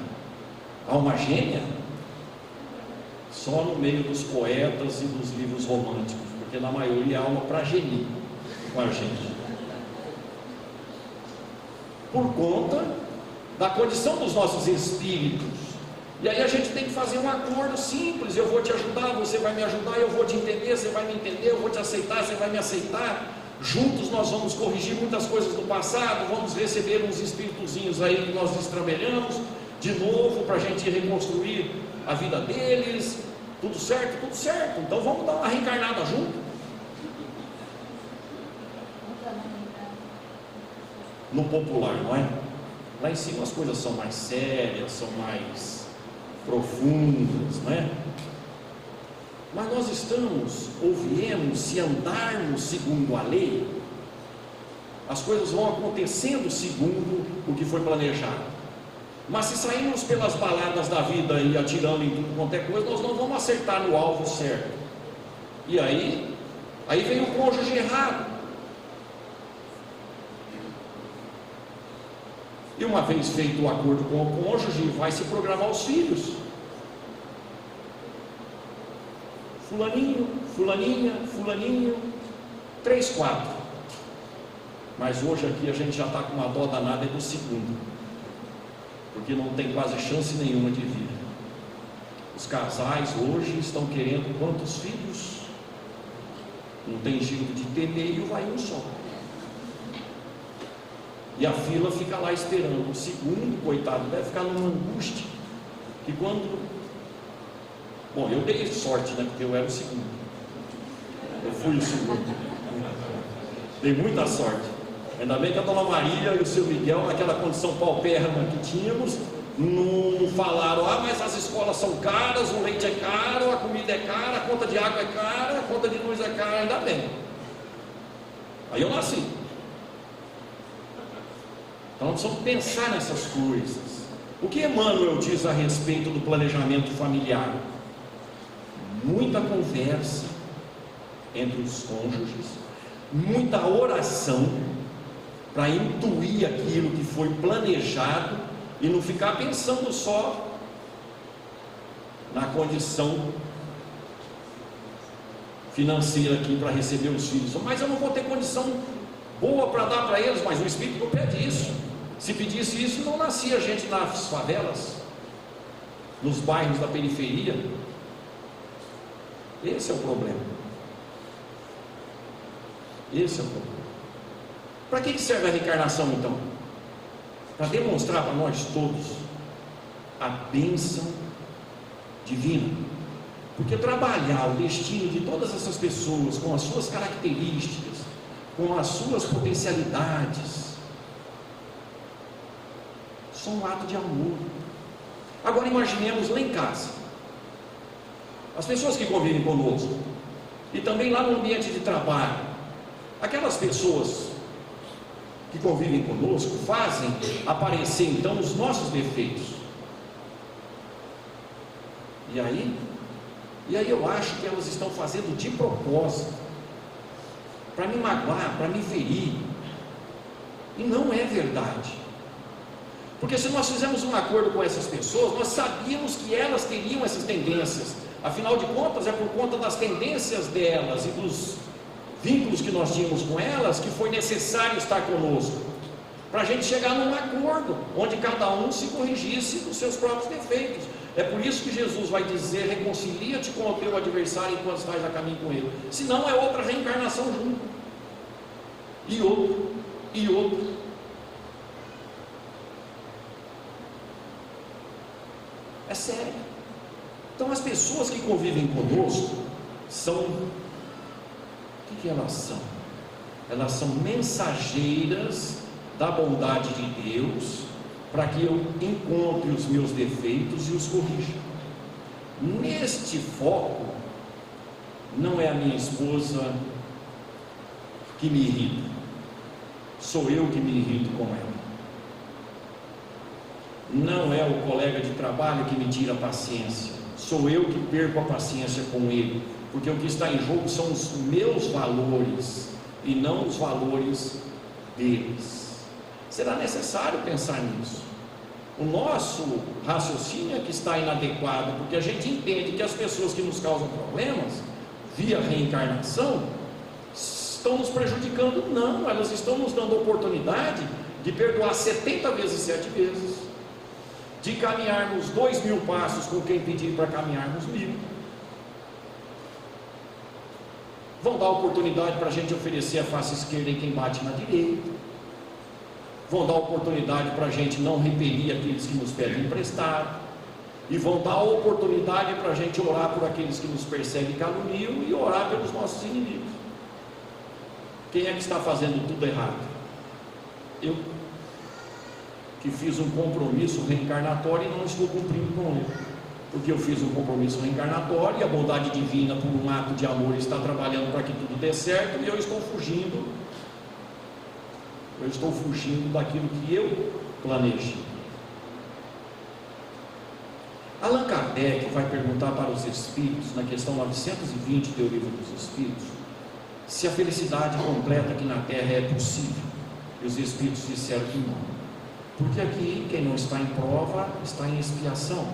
alma gêmea, só no meio dos poetas e dos livros românticos, porque na maioria há alma para gemir com a gente, por conta da condição dos nossos espíritos. E aí a gente tem que fazer um acordo simples: eu vou te ajudar, você vai me ajudar, eu vou te entender, você vai me entender, eu vou te aceitar, você vai me aceitar. Juntos nós vamos corrigir muitas coisas do passado, vamos receber uns espíritozinhos aí que nós destrambelhamos de novo para a gente reconstruir a vida deles. Tudo certo? Tudo certo. Então vamos dar uma reencarnada junto. No popular, não é? Lá em cima as coisas são mais sérias, são mais profundas, não é? Mas nós estamos, ou viemos, se andarmos segundo a lei, as coisas vão acontecendo segundo o que foi planejado. Mas se sairmos pelas baladas da vida e atirando em tudo quanto é coisa, nós não vamos acertar no alvo certo. E aí vem o cônjuge errado. E uma vez feito o acordo com o cônjuge, vai se programar os filhos. Fulaninho, fulaninha, fulaninho, 3, 4. Mas hoje aqui a gente já está com uma dó danada do segundo, porque não tem quase chance nenhuma de vir. Os casais hoje estão querendo quantos filhos? Não tem jeito de ter meio, vai um só. E a fila fica lá esperando. O segundo, coitado, deve ficar numa angústia. Que quando... Bom, eu dei sorte, né? Porque eu era o segundo. Eu fui o segundo. Dei muita sorte. Ainda bem que a Dona Maria e o seu Miguel, naquela condição paupérrima que tínhamos, não falaram: ah, mas as escolas são caras, o leite é caro, a comida é cara, a conta de água é cara, a conta de luz é cara. Ainda bem. Aí eu nasci. Então nós precisamos pensar nessas coisas. O que Emmanuel diz a respeito do planejamento familiar? Muita conversa entre os cônjuges, muita oração para intuir aquilo que foi planejado e não ficar pensando só na condição financeira aqui para receber os filhos. Mas eu não vou ter condição boa para dar para eles. Mas o Espírito não pede isso. Se pedisse isso, não nascia gente nas favelas, nos bairros da periferia. Esse é o problema. Esse é o problema. Para que serve a reencarnação então? Para demonstrar para nós todos a bênção divina. Porque trabalhar o destino de todas essas pessoas com as suas características, com as suas potencialidades, só um ato de amor. Agora imaginemos lá em casa, as pessoas que convivem conosco, e também lá no ambiente de trabalho, aquelas pessoas que convivem conosco fazem aparecer então os nossos defeitos. E aí eu acho que elas estão fazendo de propósito, para me magoar, para me ferir. E não é verdade. Porque se nós fizemos um acordo com essas pessoas, nós sabíamos que elas teriam essas tendências. Afinal de contas, é por conta das tendências delas e dos vínculos que nós tínhamos com elas que foi necessário estar conosco, para a gente chegar num acordo onde cada um se corrigisse dos seus próprios defeitos. É por isso que Jesus vai dizer: reconcilia-te com o teu adversário enquanto estás a caminho com ele. Senão é outra reencarnação junto, e outro, e outro. É sério. Então as pessoas que convivem conosco são, o que elas são? Elas são mensageiras da bondade de Deus, para que eu encontre os meus defeitos e os corrija. Neste foco, não é a minha esposa que me irrita, sou eu que me irrito com ela. Não é o colega de trabalho que me tira a paciência, sou eu que perco a paciência com ele, porque o que está em jogo são os meus valores e não os valores deles. Será necessário pensar nisso. O nosso raciocínio é que está inadequado, porque a gente entende que as pessoas que nos causam problemas, via reencarnação, estão nos prejudicando. Não, elas estão nos dando a oportunidade de perdoar 70 vezes 7 vezes, de caminharmos 2.000 passos com quem pedir para caminharmos 1.000. Vão dar oportunidade para a gente oferecer a face esquerda em quem bate na direita. Vão dar oportunidade para a gente não repelir aqueles que nos pedem emprestado, e vão dar oportunidade para a gente orar por aqueles que nos perseguem e caluniam, e orar pelos nossos inimigos. Quem é que está fazendo tudo errado? Eu, que fiz um compromisso reencarnatório e não estou cumprindo com ele, porque eu fiz um compromisso reencarnatório e a bondade divina, por um ato de amor, está trabalhando para que tudo dê certo, e eu estou fugindo daquilo que eu planejei. Allan Kardec vai perguntar para os espíritos, na questão 920 do Livro dos Espíritos, se a felicidade completa aqui na Terra é possível, e os espíritos disseram que não, porque aqui quem não está em prova está em expiação,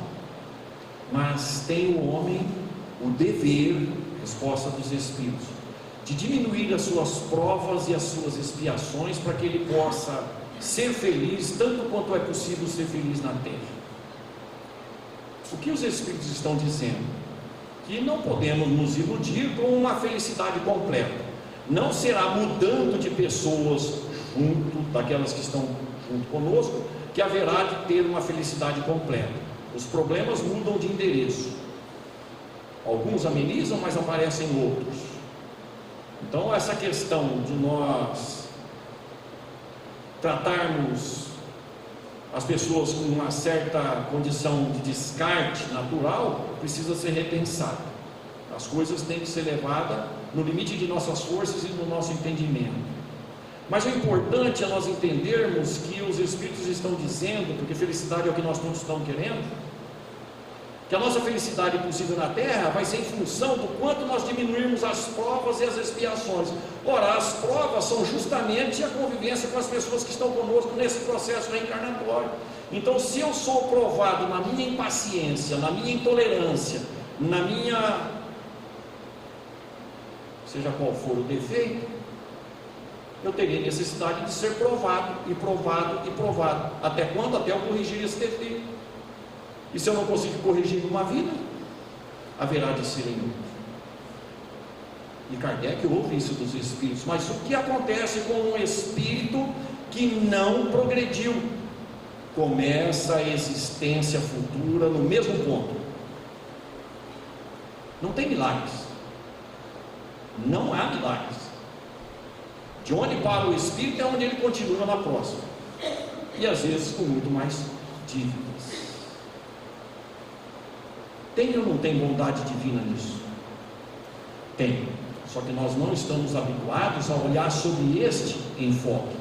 mas tem o homem o dever, resposta dos espíritos, de diminuir as suas provas e as suas expiações, para que ele possa ser feliz, tanto quanto é possível ser feliz na Terra. O que os espíritos estão dizendo? Que não podemos nos iludir com uma felicidade completa. Não será mudando de pessoas junto daquelas que estão junto conosco que haverá de ter uma felicidade completa. Os problemas mudam de endereço. Alguns amenizam, mas aparecem outros. Então essa questão de nós tratarmos as pessoas com uma certa condição de descarte natural precisa ser repensada. As coisas têm que ser levadas no limite de nossas forças e do nosso entendimento. Mas o importante é nós entendermos que os espíritos estão dizendo, porque felicidade é o que nós todos estamos querendo, que a nossa felicidade possível na Terra vai ser em função do quanto nós diminuirmos as provas e as expiações. Ora, as provas são justamente a convivência com as pessoas que estão conosco nesse processo reencarnatório. Então, se eu sou provado na minha impaciência, na minha intolerância, na minha, seja qual for o defeito, eu terei necessidade de ser provado, e provado, e provado. Até quando? Até eu corrigir esse defeito. E se eu não conseguir corrigir uma vida, haverá de ser em outra. E Kardec ouve isso dos espíritos. Mas o que acontece com um espírito que não progrediu? Começa a existência futura no mesmo ponto. Não tem milagres. Não há milagres. De onde para o espírito é onde ele continua na próxima. E às vezes com muito mais dívidas. Tem ou não tem bondade divina nisso? Tem. Só que nós não estamos habituados a olhar sobre este enfoque.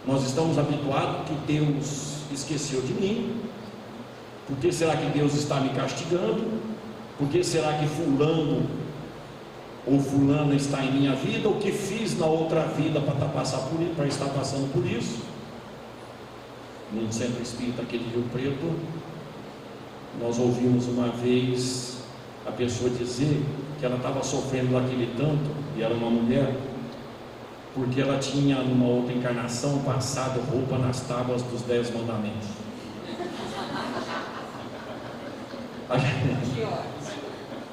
Nós estamos habituados que Deus esqueceu de mim. Por que será que Deus está me castigando? Por que será que fulano ou fulana está em minha vida? O que fiz na outra vida para estar passando por isso? num centro espírita aqui de Rio Preto, nós ouvimos uma vez a pessoa dizer que ela estava sofrendo daquele tanto, e era uma mulher, porque ela tinha numa outra encarnação passado roupa nas tábuas dos 10 mandamentos.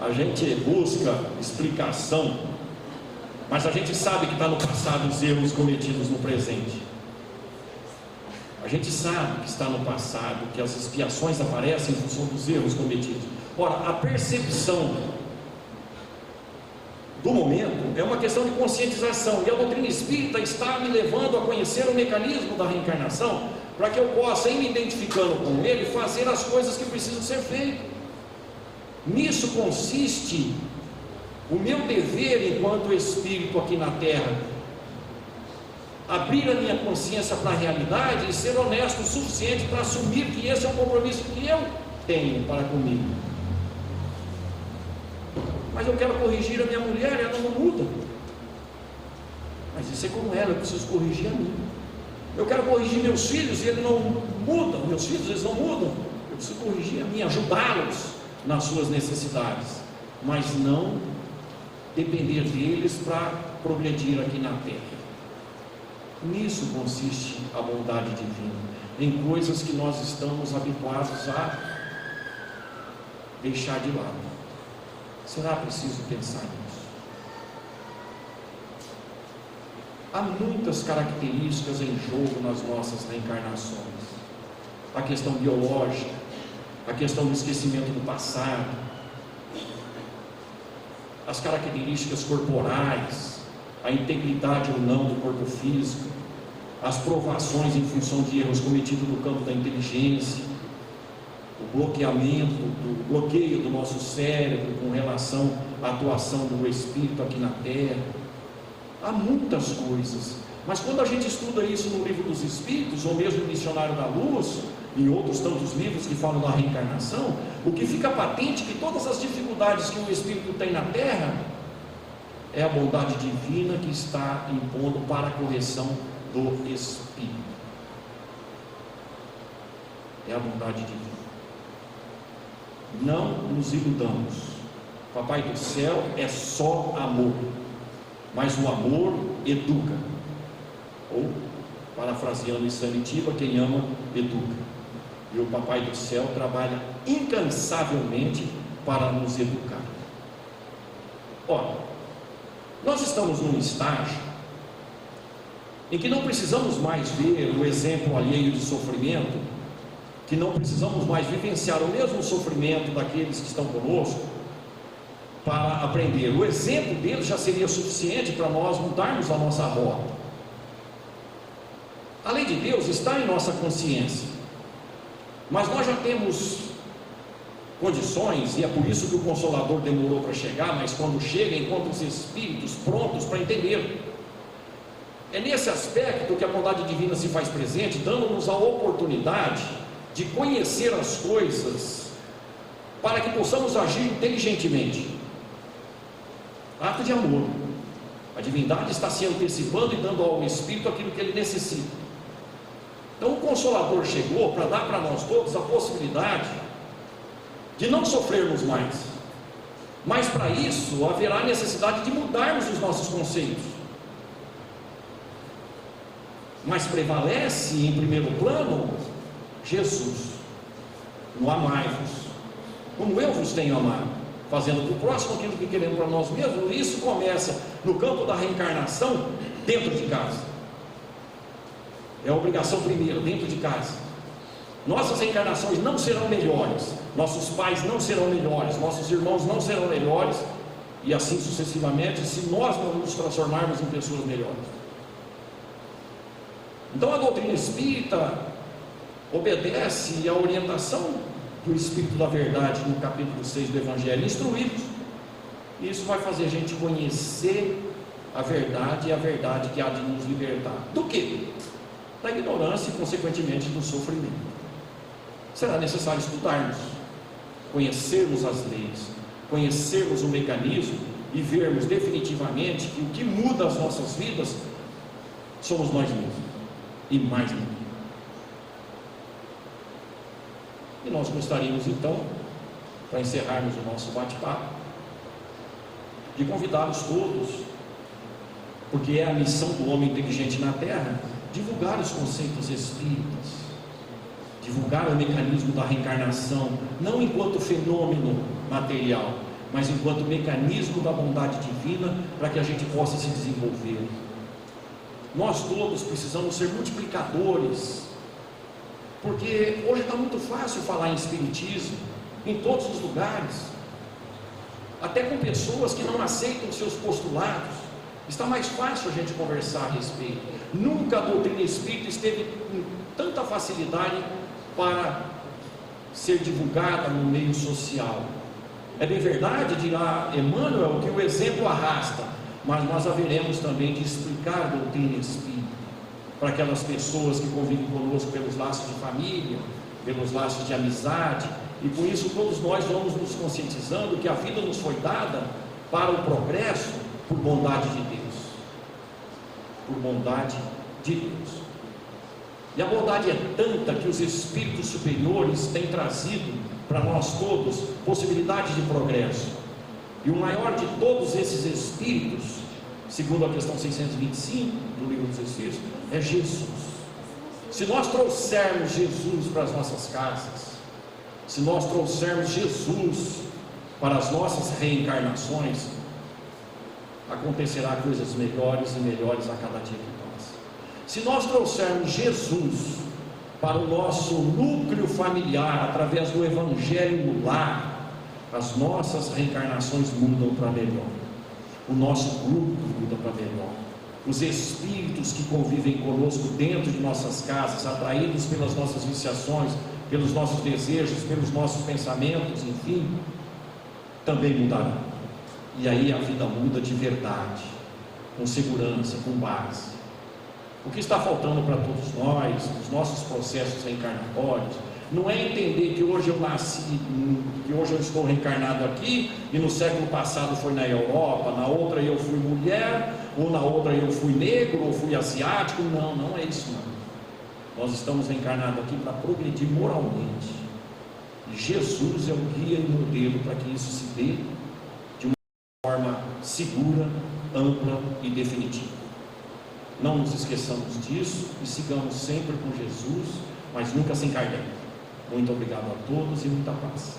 A gente busca explicação, mas a gente sabe que está no passado os erros cometidos no presente. A gente sabe que está no passado, que as expiações aparecem em função dos erros cometidos. Ora, a percepção do momento é uma questão de conscientização, e a doutrina espírita está me levando a conhecer o mecanismo da reencarnação, para que eu possa, em me identificando com ele, fazer as coisas que precisam ser feitas. Nisso consiste o meu dever enquanto espírito aqui na Terra: abrir a minha consciência para a realidade e ser honesto o suficiente para assumir que esse é um compromisso que eu tenho para comigo. Mas eu quero corrigir a minha mulher, ela não muda. Mas isso é como ela, eu preciso corrigir a mim. Eu quero corrigir meus filhos e eles não mudam. Meus filhos, eles não mudam. Eu preciso corrigir a mim, ajudá-los nas suas necessidades, mas não depender deles para progredir aqui na Terra. Nisso consiste a bondade divina, em coisas que nós estamos habituados a deixar de lado. Será preciso pensar nisso? Há muitas características em jogo nas nossas reencarnações. A questão biológica, a questão do esquecimento do passado, as características corporais, a integridade ou não do corpo físico, as provações em função de erros cometidos no campo da inteligência, o bloqueio do nosso cérebro com relação à atuação do espírito aqui na Terra. Há muitas coisas, mas quando a gente estuda isso no Livro dos Espíritos, ou mesmo no Dicionário da Luz, em outros tantos livros que falam da reencarnação, o que fica patente é que todas as dificuldades que o espírito tem na Terra é a bondade divina que está impondo para a correção do espírito. É a bondade divina. Não nos iludamos. Papai do céu é só amor, mas o amor educa. Ou, parafraseando em Sanitiba, quem ama educa. E o Papai do céu trabalha incansavelmente para nos educar. Ora, nós estamos num estágio em que não precisamos mais ver o exemplo alheio de sofrimento, que não precisamos mais vivenciar o mesmo sofrimento daqueles que estão conosco para aprender. O exemplo deles já seria suficiente para nós mudarmos a nossa rota. A lei de Deus está em nossa consciência, mas nós já temos condições, e é por isso que o Consolador demorou para chegar, mas quando chega, encontra os espíritos prontos para entender. É nesse aspecto que a bondade divina se faz presente, dando-nos a oportunidade de conhecer as coisas, para que possamos agir inteligentemente. Ato de amor. A divindade está se antecipando e dando ao Espírito aquilo que ele necessita. Então o Consolador chegou para dar para nós todos a possibilidade de não sofrermos mais, mas para isso haverá necessidade de mudarmos os nossos conceitos. Mas prevalece em primeiro plano Jesus, no amai-vos, como eu vos tenho amado, fazendo para o próximo aquilo que queremos para nós mesmos. Isso começa no campo da reencarnação, dentro de casa. É a obrigação primeiro, dentro de casa. Nossas reencarnações não serão melhores, nossos pais não serão melhores, nossos irmãos não serão melhores, e assim sucessivamente, se nós não nos transformarmos em pessoas melhores. Então a doutrina espírita obedece à orientação do Espírito da Verdade no capítulo 6 do Evangelho, instruídos. E isso vai fazer a gente conhecer a verdade, e a verdade que há de nos libertar. Do quê? Da ignorância e consequentemente do sofrimento. Será necessário estudarmos, conhecermos as leis, conhecermos o mecanismo e vermos definitivamente que o que muda as nossas vidas somos nós mesmos, e mais ninguém. E nós gostaríamos então, para encerrarmos o nosso bate-papo, de convidá-los todos, porque é a missão do homem inteligente na Terra, divulgar os conceitos espíritas, divulgar o mecanismo da reencarnação, não enquanto fenômeno material, mas enquanto mecanismo da bondade divina, para que a gente possa se desenvolver. Nós todos precisamos ser multiplicadores, porque hoje está muito fácil falar em espiritismo, em todos os lugares, até com pessoas que não aceitam seus postulados, está mais fácil a gente conversar a respeito. Nunca a doutrina espírita esteve com tanta facilidade para ser divulgada no meio social. É bem verdade, dirá Emmanuel, que o exemplo arrasta, mas nós haveremos também de explicar a doutrina espírita para aquelas pessoas que convivem conosco pelos laços de família, pelos laços de amizade, e por isso todos nós vamos nos conscientizando que a vida nos foi dada para o progresso por bondade de Deus, por bondade de Deus. E a bondade é tanta que os espíritos superiores têm trazido para nós todos possibilidades de progresso. E o maior de todos esses espíritos, segundo a questão 625 do Livro dos Espíritos, é Jesus. Se nós trouxermos Jesus para as nossas casas, se nós trouxermos Jesus para as nossas reencarnações, acontecerá coisas melhores e melhores a cada dia que passa. Se nós trouxermos Jesus para o nosso núcleo familiar, através do Evangelho no lar, as nossas reencarnações mudam para melhor, o nosso grupo muda para melhor, os espíritos que convivem conosco dentro de nossas casas, atraídos pelas nossas viciações, pelos nossos desejos, pelos nossos pensamentos, enfim, também mudarão. E aí a vida muda de verdade, com segurança, com base. O que está faltando para todos nós, nos nossos processos reencarnatórios, não é entender que hoje eu nasci, que hoje eu estou reencarnado aqui, e no século passado foi na Europa, na outra eu fui mulher, ou na outra eu fui negro, ou fui asiático. Não, não é isso não. Nós estamos reencarnados aqui para progredir moralmente. E Jesus é o guia e modelo para que isso se dê de uma forma segura, ampla e definitiva. Não nos esqueçamos disso e sigamos sempre com Jesus, mas nunca sem Kardec. Muito obrigado a todos e muita paz.